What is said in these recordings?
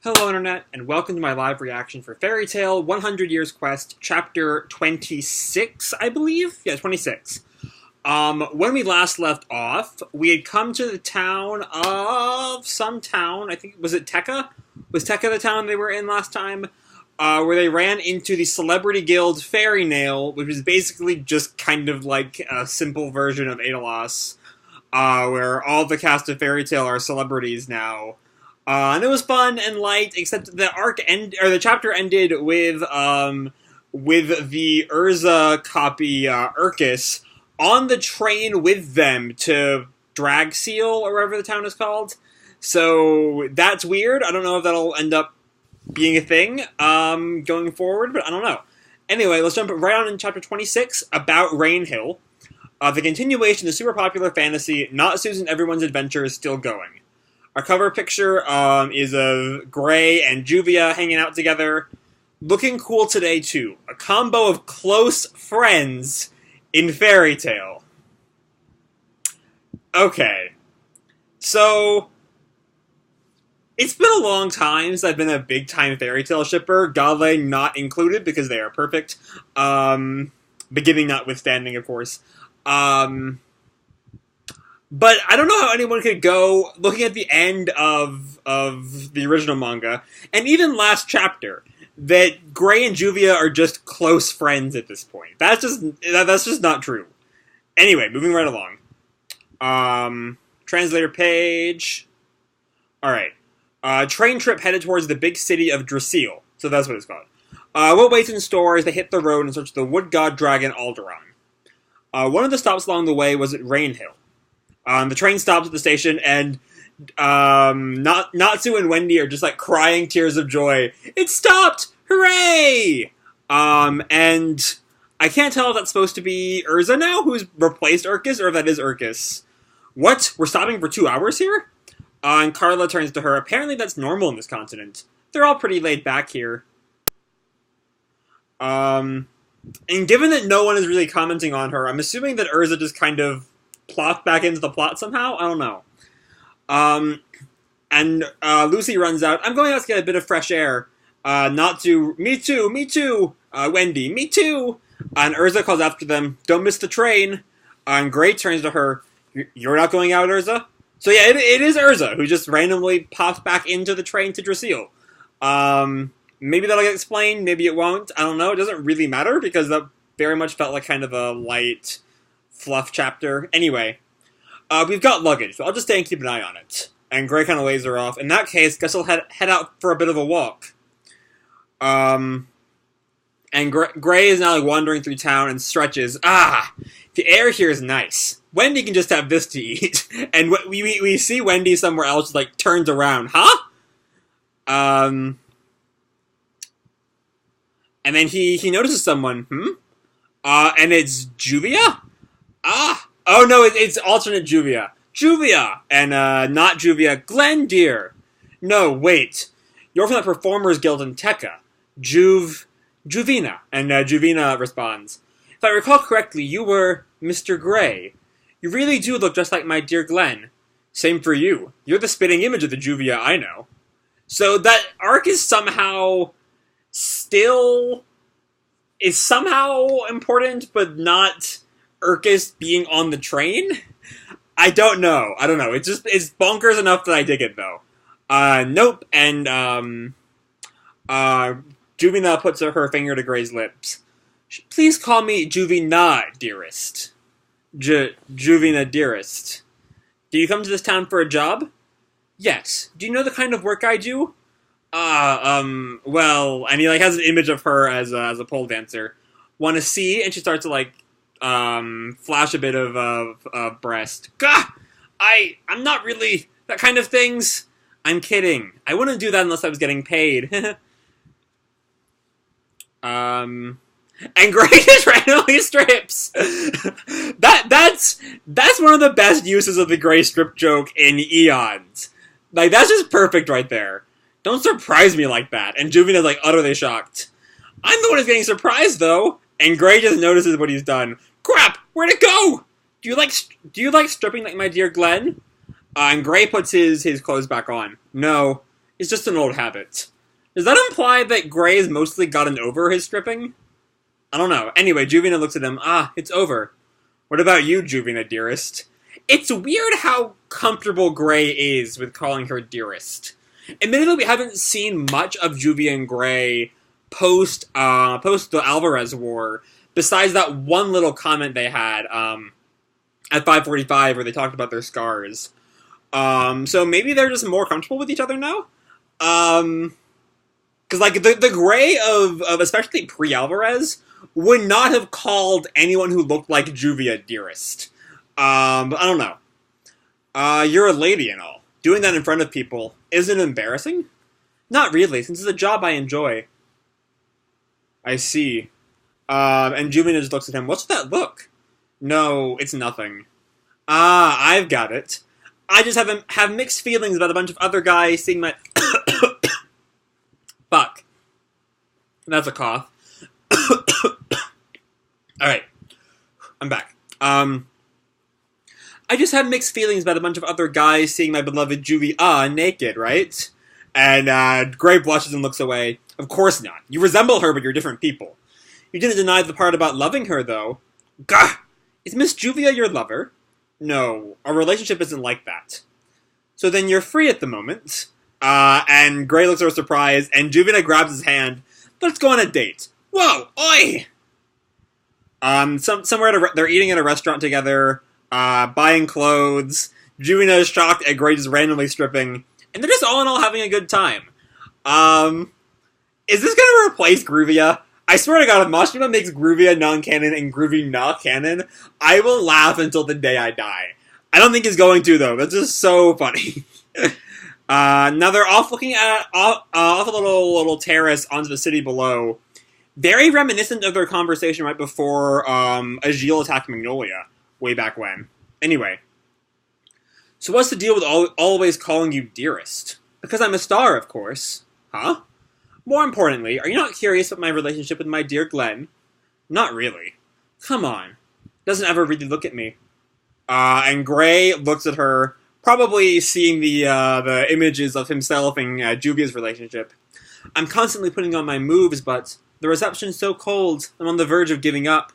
Hello Internet, and welcome to my live reaction for Fairy Tail 100 Years Quest, Chapter 26, I believe? Yeah, 26. When we last left off, we had come to the town of some town, I think, was it Tekka? Was Tekka the town they were in last time? Where they ran into the Celebrity Guild Fairy Nail, which is basically just kind of like a simple version of Aedalos, where all the cast of Fairy Tail are celebrities now. And it was fun and light, except the chapter ended with the Urza copy, Urkis, on the train with them to Drag Seal, or whatever the town is called. So, that's weird. I don't know if that'll end up being a thing, going forward, but I don't know. Anyway, let's jump right on in chapter 26, about Rain Hill. The continuation of super popular fantasy, Natsu's and Everyone's Adventure is still going. Our cover picture is of Gray and Juvia hanging out together. Looking cool today, too. A combo of close friends in Fairy Tail. Okay. So, it's been a long time since I've been a big-time Fairy Tail shipper, Gale not included, because they are perfect. Beginning notwithstanding, of course. But I don't know how anyone could go, looking at the end of the original manga, and even last chapter, that Gray and Juvia are just close friends at this point. That's just not true. Anyway, moving right along. Translator page. Alright. Train trip headed towards the big city of Drasil. So that's what it's called. What waits in store as they hit the road in search of the wood god dragon Alderaan. One of the stops along the way was at Rain Hill. The train stops at the station, and Natsu and Wendy are just like crying tears of joy. It stopped! Hooray! And I can't tell if that's supposed to be Urza now, who's replaced Urkis, or if that is Urkis. What? We're stopping for 2 hours here? And Carla turns to her. Apparently that's normal in this continent. They're all pretty laid back here. And given that no one is really commenting on her, I'm assuming that Urza just kind of plopped back into the plot somehow? I don't know. And Lucy runs out. I'm going out to get a bit of fresh air. Natsu, me too. Wendy, me too. And Urza calls after them, don't miss the train. And Gray turns to her, you're not going out, Urza? So yeah, it is Urza, who just randomly pops back into the train to Drasil. Maybe that'll get explained, maybe it won't. I don't know, it doesn't really matter, because that very much felt like kind of a light fluff chapter. Anyway, we've got luggage, so I'll just stay and keep an eye on it. And Gray kind of lays her off. In that case, guess I'll head out for a bit of a walk. And Gray is now like wandering through town and stretches. The air here is nice. Wendy can just have this to eat. And we see Wendy somewhere else, like, turns around. Huh? And then he notices someone. And it's Juvia? Oh no, it's alternate Juvia. Juvia! And, not Juvia, Glenn, dear. No, wait. You're from the Performers Guild in Tekka. Juvina. And, Juvina responds. If I recall correctly, you were Mr. Gray. You really do look just like my dear Glenn. Same for you. You're the spitting image of the Juvia I know. So that arc is somehow important, but not Urkis being on the train? I don't know. It's bonkers enough that I dig it, though. Nope. And, Juvina puts her finger to Gray's lips. Please call me Juvina, dearest. Juvina, dearest. Do you come to this town for a job? Yes. Do you know the kind of work I do? Well, and he, like, has an image of her as a pole dancer. Want to see? And she starts to, like, flash a bit of breast. Gah! I'm not really that kind of things. I'm kidding. I wouldn't do that unless I was getting paid. And Gray just randomly strips. That's one of the best uses of the Gray strip joke in eons. Like, that's just perfect right there. Don't surprise me like that. And Juvina's like utterly shocked. I'm the one who's getting surprised though. And Gray just notices what he's done. Crap! Where'd it go? Do you like stripping like my dear Glenn? And Gray puts his clothes back on. No. It's just an old habit. Does that imply that Gray's mostly gotten over his stripping? I don't know. Anyway, Juvia looks at him. Ah, it's over. What about you, Juvia, dearest? It's weird how comfortable Gray is with calling her dearest. Admittedly, we haven't seen much of Juvia and Gray post the Alvarez War, besides that one little comment they had at 5:45 where they talked about their scars. So maybe they're just more comfortable with each other now? Because, like, the Gray of especially pre-Alvarez would not have called anyone who looked like Juvia dearest. But I don't know. You're a lady and all. Doing that in front of people, isn't it embarrassing? Not really, since it's a job I enjoy. I see. And Juvia just looks at him. What's that look? No, it's nothing. Ah, I've got it. I just have mixed feelings about a bunch of other guys seeing my... Fuck. That's a cough. Alright. I'm back. I just have mixed feelings about a bunch of other guys seeing my beloved Juvia naked, right? And Gray blushes and looks away. Of course not. You resemble her, but you're different people. You didn't deny the part about loving her, though. Gah! Is Miss Juvia your lover? No, our relationship isn't like that. So then you're free at the moment. And Gray looks over surprised, and Juvia grabs his hand. Let's go on a date. Whoa! Oi! They're eating at a restaurant together, buying clothes. Juvia is shocked at Gray just randomly stripping, and they're just all in all having a good time. Is this gonna replace Gruvia? I swear to God, if Mashima makes Gruvia non-canon and Gruvia canon, I will laugh until the day I die. I don't think he's going to, though. That's just so funny. Now they're off looking at off a little terrace onto the city below. Very reminiscent of their conversation right before Agile attacked Magnolia, way back when. Anyway. So what's the deal with always calling you dearest? Because I'm a star, of course. Huh? More importantly, are you not curious about my relationship with my dear Glenn? Not really. Come on. Doesn't ever really look at me. And Gray looks at her, probably seeing the images of himself and Juvia's relationship. I'm constantly putting on my moves, but the reception's so cold. I'm on the verge of giving up.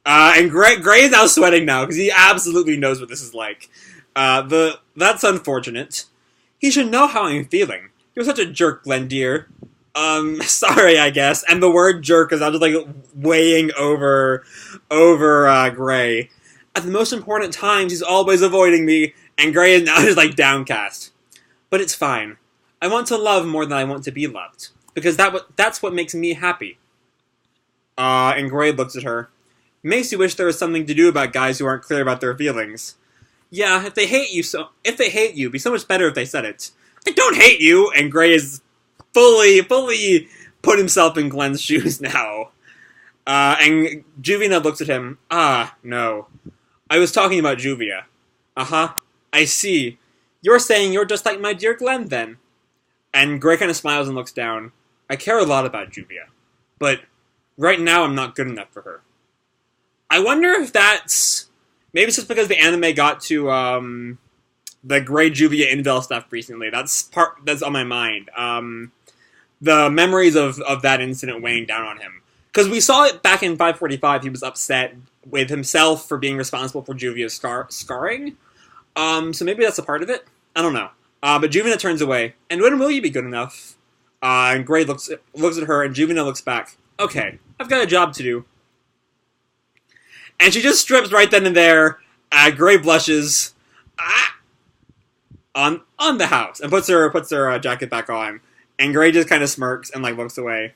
And Gray is now sweating now, because he absolutely knows what this is like. That's unfortunate. He should know how I'm feeling. You're such a jerk, Glenn, dear. Sorry, I guess. And the word jerk is now just, like, weighing over Gray. At the most important times, he's always avoiding me, and Gray is now just, like, downcast. But it's fine. I want to love more than I want to be loved. Because that's what makes me happy. And Gray looks at her. Makes you wish there was something to do about guys who aren't clear about their feelings. Yeah, if they hate you, it'd be so much better if they said it. I don't hate you! And Gray is fully put himself in Glenn's shoes now. And Juvia looks at him. Ah, no. I was talking about Juvia. Uh-huh. I see. You're saying you're just like my dear Glenn, then. And Gray kind of smiles and looks down. I care a lot about Juvia. But right now I'm not good enough for her. I wonder if that's... Maybe it's just because the anime got to, the Gray Juvia Invel stuff recently. That's on my mind. The memories of that incident weighing down on him. Because we saw it back in 545, he was upset with himself for being responsible for Juvia's scarring. So maybe that's a part of it? I don't know. But Juvia turns away. And when will you be good enough? And Gray looks at her, and Juvia looks back. Okay, I've got a job to do. And she just strips right then and there. Gray blushes. On the house. And puts her jacket back on. And Gray just kind of smirks and, like, looks away.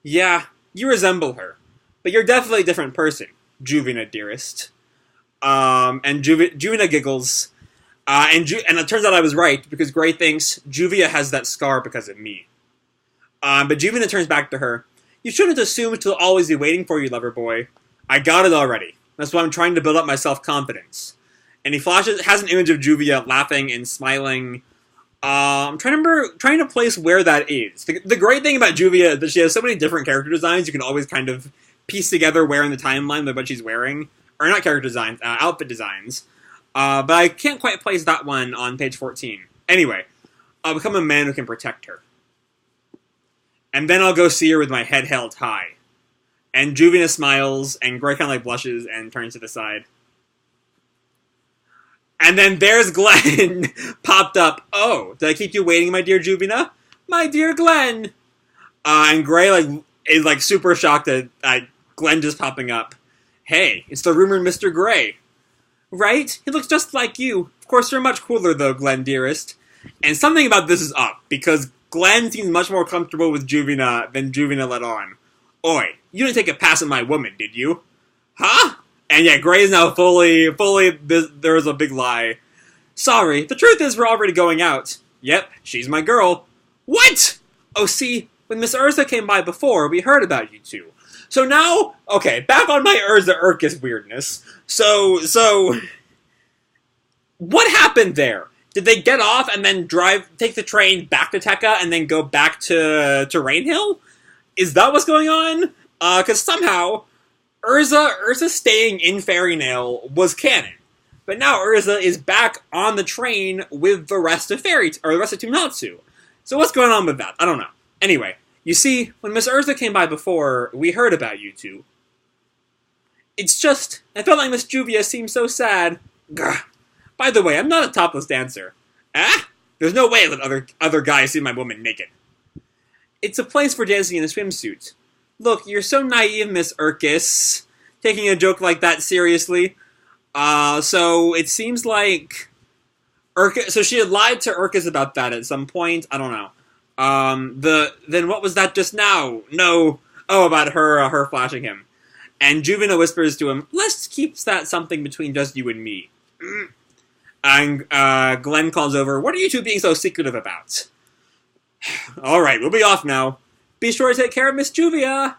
Yeah, you resemble her. But you're definitely a different person, Juvia, dearest. And Juvia giggles. And it turns out I was right, because Gray thinks Juvia has that scar because of me. But Juvia turns back to her. You shouldn't assume she'll always be waiting for you, lover boy. I got it already. That's why I'm trying to build up my self-confidence. And he has an image of Juvia laughing and smiling. I'm trying to place where that is. The great thing about Juvia is that she has so many different character designs, you can always kind of piece together where in the timeline what she's wearing. Or not character designs, outfit designs. But I can't quite place that one on page 14. Anyway, I'll become a man who can protect her. And then I'll go see her with my head held high. And Juvia smiles, and Grey kind of like blushes and turns to the side. And then there's Glenn popped up. Oh, did I keep you waiting, my dear Juvia? My dear Glenn! And Grey is super shocked at Glenn just popping up. Hey, it's the rumored Mr. Grey. Right? He looks just like you. Of course, you're much cooler though, Glenn, dearest. And something about this is up, because Glenn seems much more comfortable with Juvia than Juvia let on. Oi, you didn't take a pass at my woman, did you? Huh? And yeah, Grey is now fully, there was a big lie. Sorry, the truth is we're already going out. Yep, she's my girl. What? Oh, see, when Miss Urza came by before, we heard about you two. So now, okay, back on my Urza Urkus weirdness. So, what happened there? Did they get off and then take the train back to Teca and then go back to Rainhill? Is that what's going on? Because somehow, Urza staying in Fairynail was canon. But now Urza is back on the train with the rest of the rest of Team Natsu. So what's going on with that? I don't know. Anyway, you see, when Miss Urza came by before, we heard about you two. It's just, I felt like Miss Juvia seemed so sad. Gah. By the way, I'm not a topless dancer. Ah? There's no way I let other guys see my woman naked. It's a place for dancing in a swimsuit. Look, you're so naive, Miss Urkus. Taking a joke like that seriously. So it seems like so she had lied to Urkus about that at some point. I don't know. Then what was that just now? No. Oh, about her flashing him. And Juvia whispers to him, let's keep that something between just you and me. And Glenn calls over, what are you two being so secretive about? Alright, we'll be off now. Be sure to take care of Miss Juvia.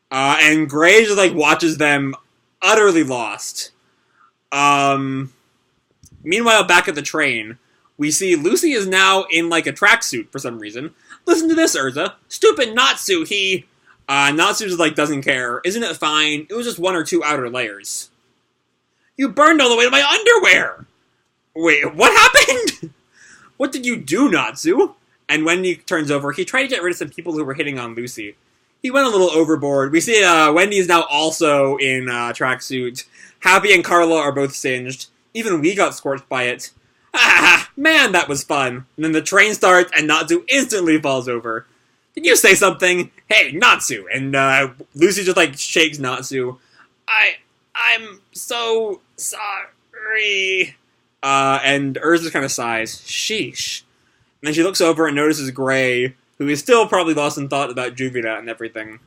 And Grey just watches them utterly lost. Meanwhile, back at the train, we see Lucy is now in a tracksuit for some reason. Listen to this, Urza. Stupid Natsu, Natsu just doesn't care. Isn't it fine? It was just 1 or 2 outer layers. You burned all the way to my underwear! Wait, what happened? What did you do, Natsu? And Wendy turns over. He tried to get rid of some people who were hitting on Lucy. He went a little overboard. We see Wendy is now also in tracksuit. Happy and Carla are both singed. Even we got scorched by it. Ah, man, that was fun. And then the train starts and Natsu instantly falls over. Did you say something? Hey, Natsu! And Lucy just shakes Natsu. I'm so sorry. And Urza kind of sighs. Sheesh. And then she looks over and notices Grey, who is still probably lost in thought about Juvia and everything.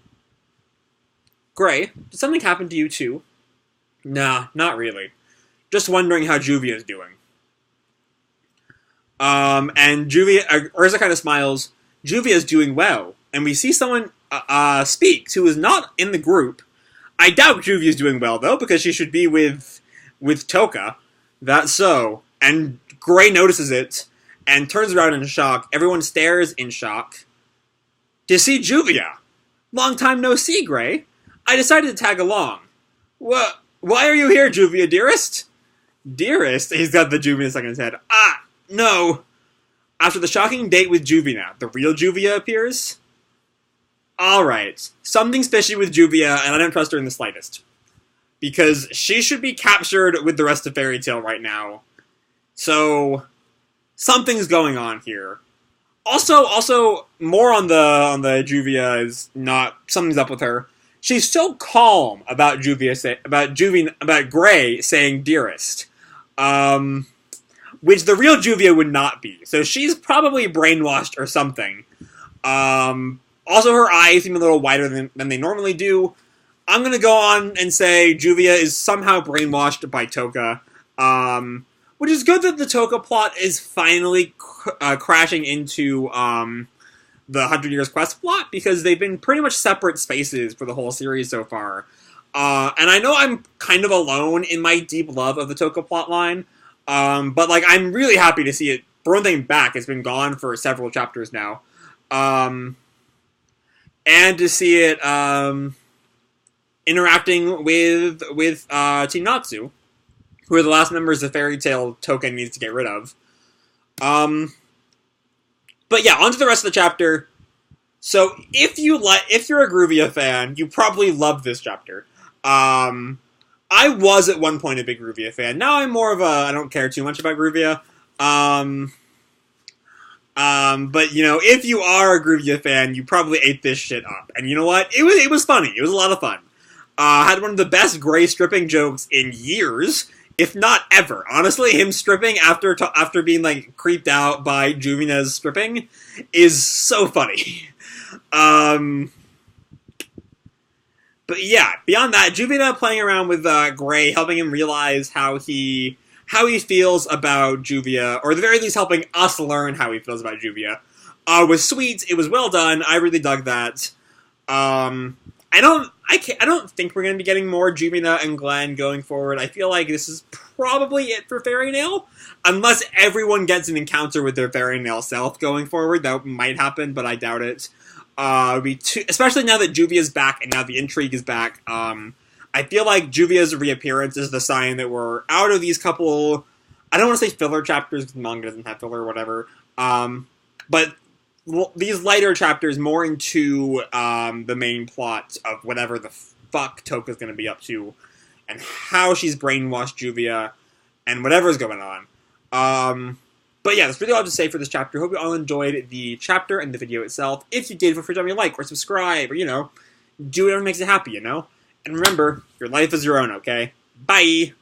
Grey, did something happen to you too? Nah, not really. Just wondering how Juvia's doing. And Urza kind of smiles. Juvia's doing well. And we see someone speaks who is not in the group. I doubt Juvia's doing well, though, because she should be with Touka. That's so. And Grey notices it, and turns around in shock. Everyone stares in shock to see Juvia. Long time no see, Grey. I decided to tag along. What? Why are you here, Juvia, dearest? Dearest? He's got the Juvia stuck in his head. Ah, no. After the shocking date with Juvia, the real Juvia appears? Alright, something's fishy with Juvia, and I don't trust her in the slightest. Because she should be captured with the rest of Fairy Tail right now. So, something's going on here. Also, more on the Juvia is not, something's up with her. She's so calm about about Grey saying dearest. Which the real Juvia would not be. So she's probably brainwashed or something. Also, her eyes seem a little wider than they normally do. I'm going to go on and say Juvia is somehow brainwashed by Touka. Which is good that the Touka plot is finally crashing into the 100 Years Quest plot, because they've been pretty much separate spaces for the whole series so far. And I know I'm kind of alone in my deep love of the Touka plotline, but I'm really happy to see it. For one thing, back. It's been gone for several chapters now. And to see it interacting with Team Natsu, who are the last members of Fairy Tail Touka needs to get rid of. But yeah, on to the rest of the chapter. So if you're a Gruvia fan, you probably love this chapter. I was at one point a big Gruvia fan. Now I'm more of a I don't care too much about Gruvia. But you know, if you are a Gruvia fan, you probably ate this shit up. And you know what? It was funny. It was a lot of fun. Had one of the best Gray stripping jokes in years, if not ever. Honestly, him stripping after being like creeped out by Juvia's stripping is so funny. But yeah, beyond that, Juvia playing around with Gray, helping him realize how he feels about Juvia, or at the very least helping us learn how he feels about Juvia, was sweet. It was well done. I really dug that. I don't think we're going to be getting more Juvia and Glenn going forward. I feel like this is probably it for Fairy Nail, unless everyone gets an encounter with their Fairy Nail self going forward. That might happen, but I doubt it. Especially now that Juvia's back and now the intrigue is back. I feel like Juvia's reappearance is the sign that we're out of these couple, I don't want to say filler chapters, because the manga doesn't have filler or whatever, but these lighter chapters more into the main plot of whatever the fuck Touka's going to be up to, and how she's brainwashed Juvia, and whatever's going on. But yeah, that's really all I have to say for this chapter. Hope you all enjoyed the chapter and the video itself. If you did, feel free to drop me a like or subscribe, or, you know, do whatever makes you happy, you know? And remember, your life is your own, okay? Bye!